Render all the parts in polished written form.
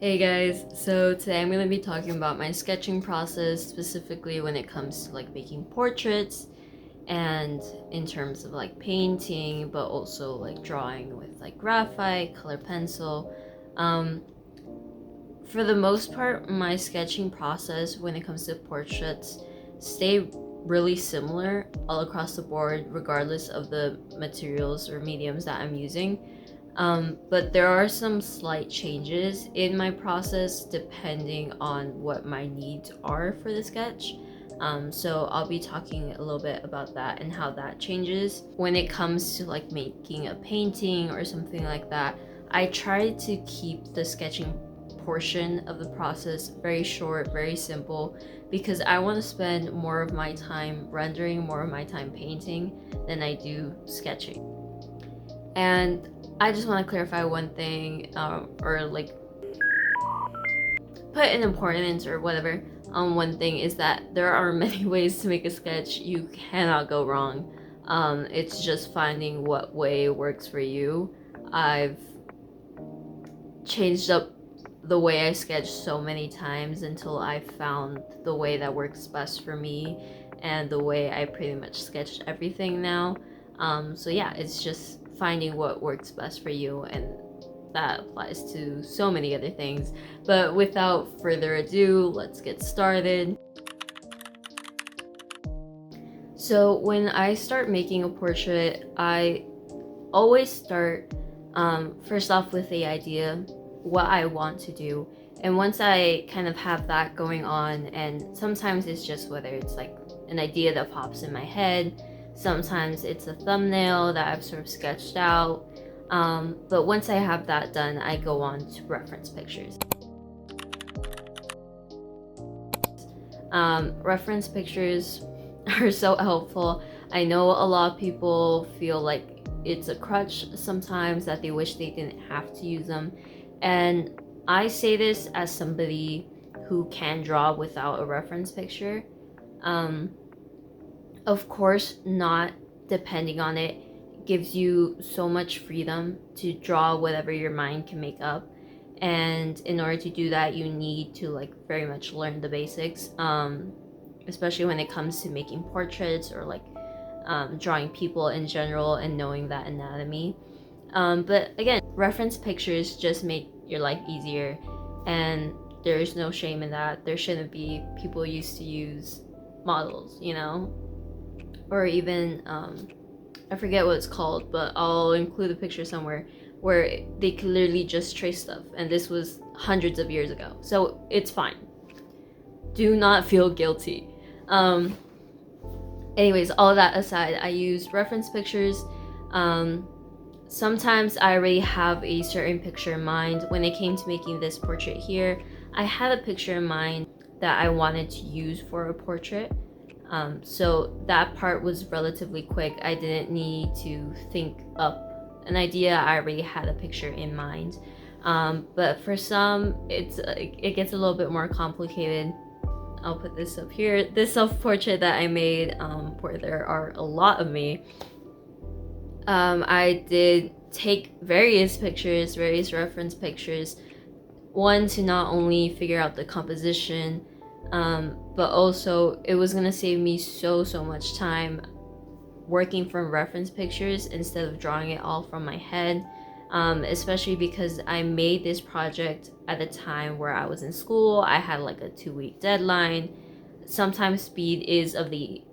Hey guys, so today I'm going to be talking about my sketching process, specifically when it comes to like making portraits and in terms of like painting, but also like drawing with like graphite, color pencil. Um, for the most part, my sketching process when it comes to portraits stay really similar all across the board, regardless of the materials or mediums that I'm using. But there are some slight changes in my process depending on what my needs are for the sketch. So I'll be talking a little bit about that and how that changes. When it comes to like making a painting or something like that, I try to keep the sketching portion of the process very short, very simple, because I want to spend more of my time rendering, more of my time painting than I do sketching. And I just want to clarify one thing, or like put an importance or whatever on one thing, is that there are many ways to make a sketch. You cannot go wrong. It's just finding what way works for you. I've changed up the way I sketch so many times until I found the way that works best for me and the way I pretty much sketch everything now. So yeah, it's just finding what works best for you, and that applies to so many other things. But without further ado, let's get started. So when I start making a portrait, I always start first off with the idea, what I want to do. And once I kind of have that going on, and sometimes it's just whether it's like an idea that pops in my head, sometimes it's a thumbnail that I've sort of sketched out. But once I have that done, I go on to reference pictures. Reference pictures are so helpful. I know a lot of people feel like it's a crutch sometimes, that they wish they didn't have to use them. And I say this as somebody who can draw without a reference picture. Of course, not depending on it gives you so much freedom to draw whatever your mind can make up. And in order to do that, you need to like very much learn the basics, especially when it comes to making portraits or like drawing people in general and knowing that anatomy. But again, reference pictures just make your life easier, and there's no shame in that. There shouldn't be. People used to use models, you know, or even I forget what it's called, but I'll include a picture somewhere where they could literally just trace stuff, and this was hundreds of years ago, so it's fine. Do not feel guilty. Anyways, all that aside, I use reference pictures. Sometimes I already have a certain picture in mind. When it came to making this portrait here, I had a picture in mind that I wanted to use for a portrait. So that part was relatively quick. I didn't need to think up an idea. I already had a picture in mind. But for some, it gets a little bit more complicated. I'll put this up here. This self-portrait that I made, where there are a lot of me. I did take various pictures, various reference pictures. One, to not only figure out the composition, but also it was gonna save me so much time working from reference pictures instead of drawing it all from my head. Especially because I made this project at a time where I was in school. I had like a 2-week deadline. Sometimes speed is of the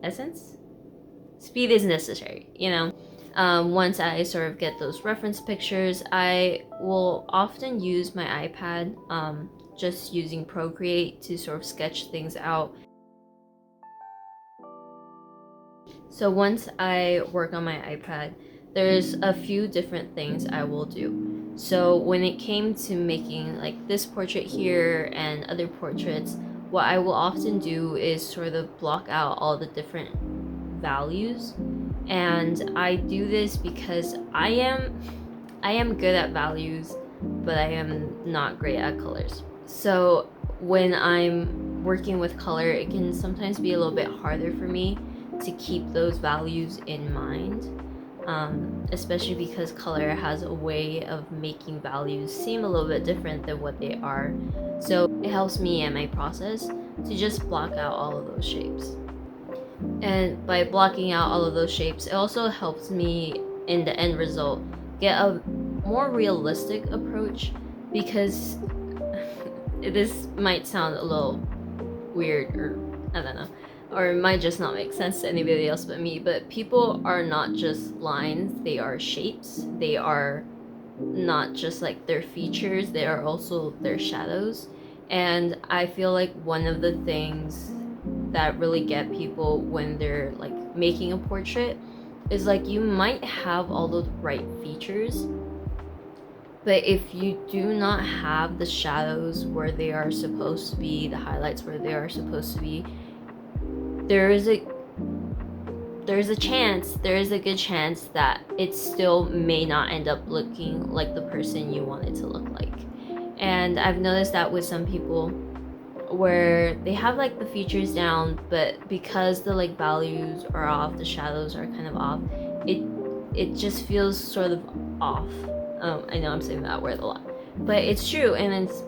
essence. Speed is necessary, you know. Once I sort of get those reference pictures, I will often use my iPad, just using Procreate to sort of sketch things out. So once I work on my iPad, there's a few different things I will do. So when it came to making like this portrait here and other portraits, what I will often do is sort of block out all the different values. And I do this because I am good at values, but I am not great at colors. So when I'm working with color, it can sometimes be a little bit harder for me to keep those values in mind. especially because color has a way of making values seem a little bit different than what they are. So it helps me in my process to just block out all of those shapes. And by blocking out all of those shapes, it also helps me in the end result get a more realistic approach, because this might sound a little weird, or I don't know, or it might just not make sense to anybody else but me, but people are not just lines, they are shapes. They are not just like their features, they are also their shadows. And I feel like one of the things that really get people when they're like making a portrait is like, you might have all the right features, but if you do not have the shadows where they are supposed to be, the highlights where they are supposed to be, there's a good chance that it still may not end up looking like the person you want it to look like. And I've noticed that with some people where they have like the features down, but because the like values are off, the shadows are kind of off, it just feels sort of off. I know I'm saying that word a lot, but it's true. And it's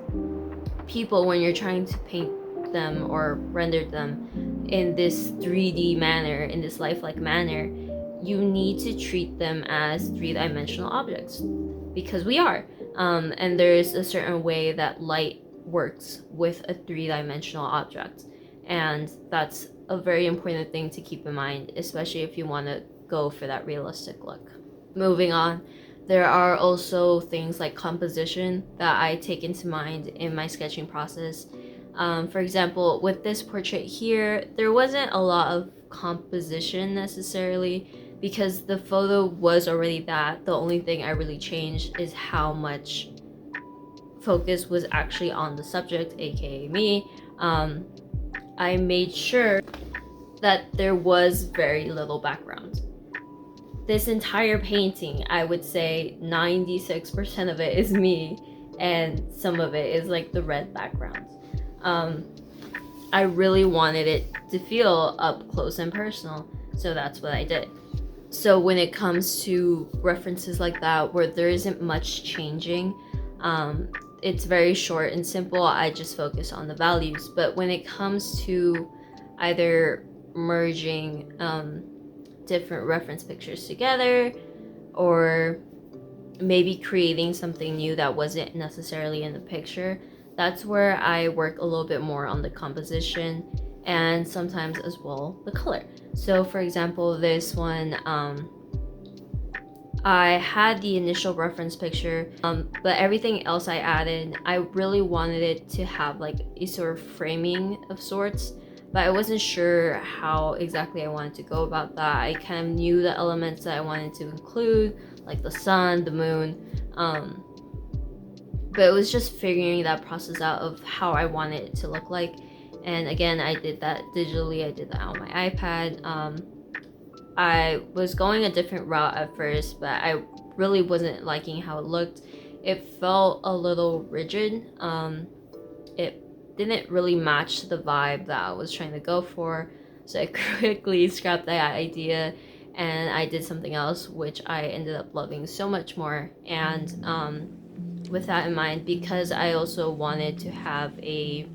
people, when you're trying to paint them or render them in this 3D manner, in this lifelike manner, you need to treat them as three-dimensional objects, because we are. And there's a certain way that light works with a three-dimensional object, and that's a very important thing to keep in mind, especially if you want to go for that realistic look. Moving on, there are also things like composition that I take into mind in my sketching process. For example, with this portrait here, there wasn't a lot of composition necessarily, because the photo was already that. The only thing I really changed is how much focus was actually on the subject, aka me. I made sure that there was very little background. This entire painting, I would say 96% of it is me, and some of it is like the red background. I really wanted it to feel up close and personal, so that's what I did. So when it comes to references like that where there isn't much changing, it's very short and simple. I just focus on the values. But when it comes to either merging different reference pictures together, or maybe creating something new that wasn't necessarily in the picture, that's where I work a little bit more on the composition, and sometimes as well the color. So for example, this one, I had the initial reference picture, but everything else I added, I really wanted it to have like a sort of framing of sorts, but I wasn't sure how exactly I wanted to go about that. I kind of knew the elements that I wanted to include, like the sun, the moon, but it was just figuring that process out of how I wanted it to look like. And again, I did that digitally. I did that on my iPad. I was going a different route at first, but I really wasn't liking how it looked. It felt a little rigid. It didn't really match the vibe that I was trying to go for, so I quickly scrapped that idea and I did something else, which I ended up loving so much more. And with that in mind, because I also wanted to have a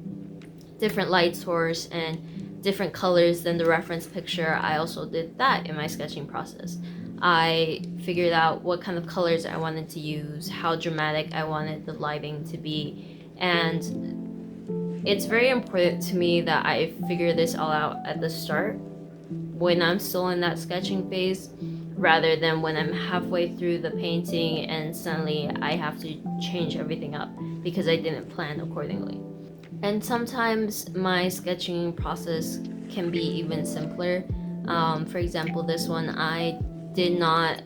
different light source and different colors than the reference picture, I also did that in my sketching process. I figured out what kind of colors I wanted to use, how dramatic I wanted the lighting to be, and it's very important to me that I figure this all out at the start when I'm still in that sketching phase, rather than when I'm halfway through the painting and suddenly I have to change everything up because I didn't plan accordingly. And sometimes my sketching process can be even simpler. For example, this one, I did not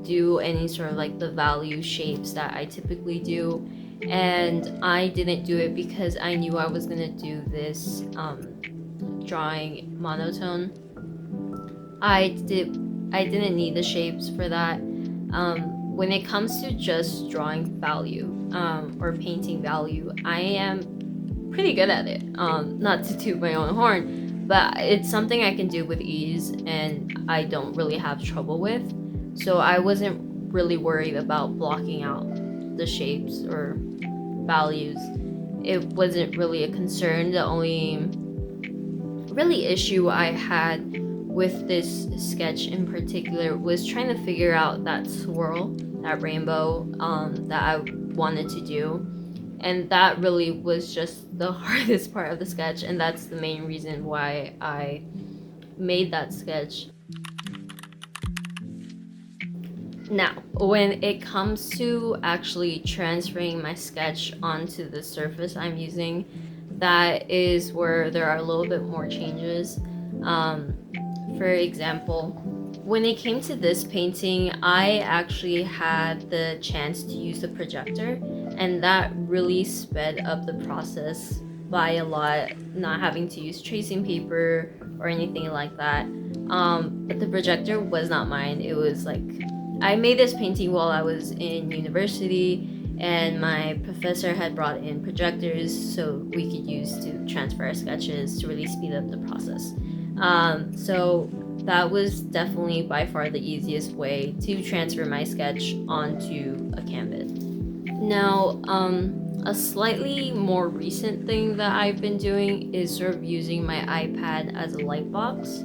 do any sort of like the value shapes that I typically do, and I didn't do it because I knew I was gonna do this drawing monotone. I didn't need the shapes for that. When it comes to just drawing value or painting value, I am pretty good at it. Not to toot my own horn, but it's something I can do with ease and I don't really have trouble with. So I wasn't really worried about blocking out the shapes or values. It wasn't really a concern. The only really issue I had with this sketch in particular was trying to figure out that swirl, that rainbow that I wanted to do. And that really was just the hardest part of the sketch, and that's the main reason why I made that sketch. Now, when it comes to actually transferring my sketch onto the surface I'm using, that is where there are a little bit more changes. For example, when it came to this painting, I actually had the chance to use the projector, and that really sped up the process by a lot, not having to use tracing paper or anything like that. But the projector was not mine. It was like, I made this painting while I was in university, and my professor had brought in projectors so we could use to transfer our sketches to really speed up the process. So that was definitely by far the easiest way to transfer my sketch onto a canvas. Now, a slightly more recent thing that I've been doing is sort of using my iPad as a light box.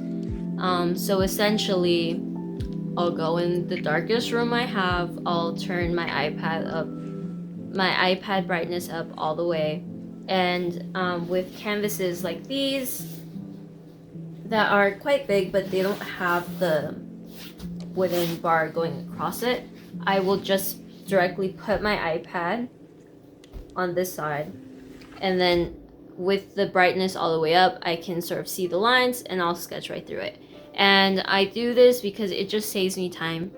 So essentially, I'll go in the darkest room I have, I'll turn my iPad brightness up all the way, and with canvases like these that are quite big but they don't have the wooden bar going across it, I will just directly put my iPad on this side, and then with the brightness all the way up, I can sort of see the lines and I'll sketch right through it. And I do this because it just saves me time.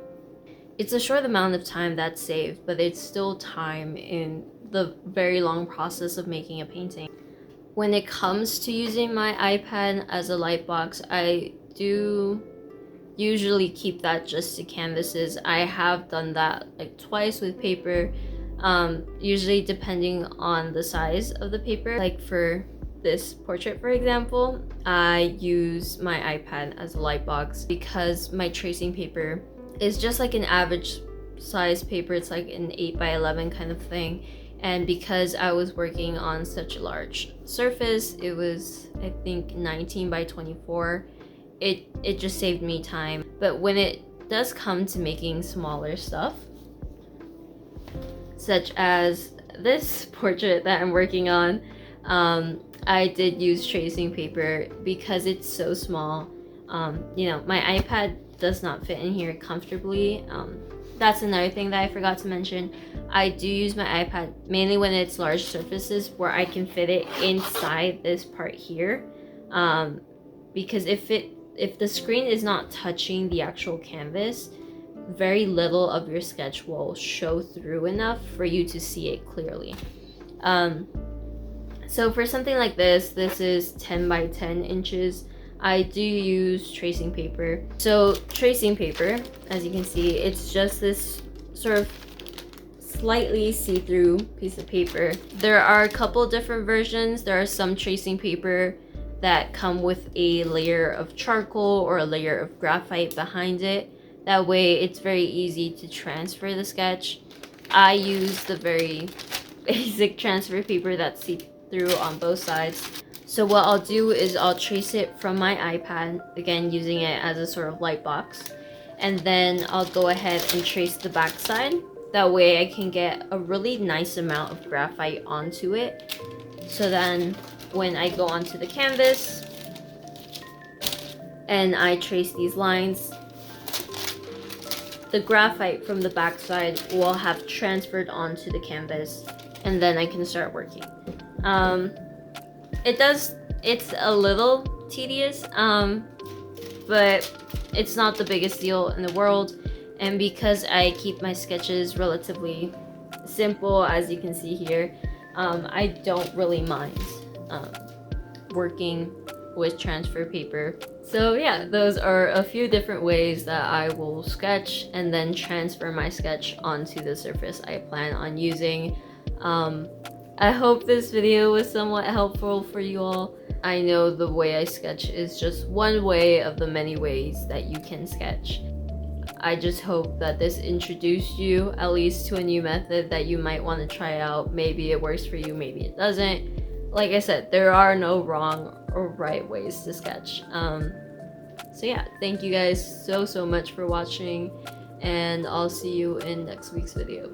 It's a short amount of time that's saved, but it's still time in the very long process of making a painting. When it comes to using my iPad as a light box, I do usually keep that just to canvases. I have done that like twice with paper, usually depending on the size of the paper. Like for this portrait, for example, I use my iPad as a light box because my tracing paper is just like an average size paper. It's like an 8x11 kind of thing. And because I was working on such a large surface, it was, I think, 19x24, it just saved me time. But when it does come to making smaller stuff, such as this portrait that I'm working on, I did use tracing paper because it's so small. You know, my iPad does not fit in here comfortably. That's another thing that I forgot to mention. I do use my iPad mainly when it's large surfaces where I can fit it inside this part here. Because if the screen is not touching the actual canvas, very little of your sketch will show through enough for you to see it clearly. So for something like this is 10x10 inches. I do use tracing paper. So tracing paper, as you can see, it's just this sort of slightly see-through piece of paper. There are a couple different versions. There are some tracing paper that come with a layer of charcoal or a layer of graphite behind it. That way it's very easy to transfer the sketch. I use the very basic transfer paper that's see-through on both sides. So what I'll do is I'll trace it from my iPad, again using it as a sort of light box, and then I'll go ahead and trace the back side. That way I can get a really nice amount of graphite onto it. So then when I go onto the canvas and I trace these lines, the graphite from the back side will have transferred onto the canvas, and then I can start working. It's a little tedious, but it's not the biggest deal in the world. And because I keep my sketches relatively simple, as you can see here, I don't really mind working with transfer paper. So yeah, those are a few different ways that I will sketch and then transfer my sketch onto the surface I plan on using. I hope this video was somewhat helpful for you all. I know the way I sketch is just one way of the many ways that you can sketch. I just hope that this introduced you at least to a new method that you might want to try out. Maybe it works for you, maybe it doesn't. Like I said, there are no wrong or right ways to sketch. So yeah, thank you guys so much for watching, and I'll see you in next week's video.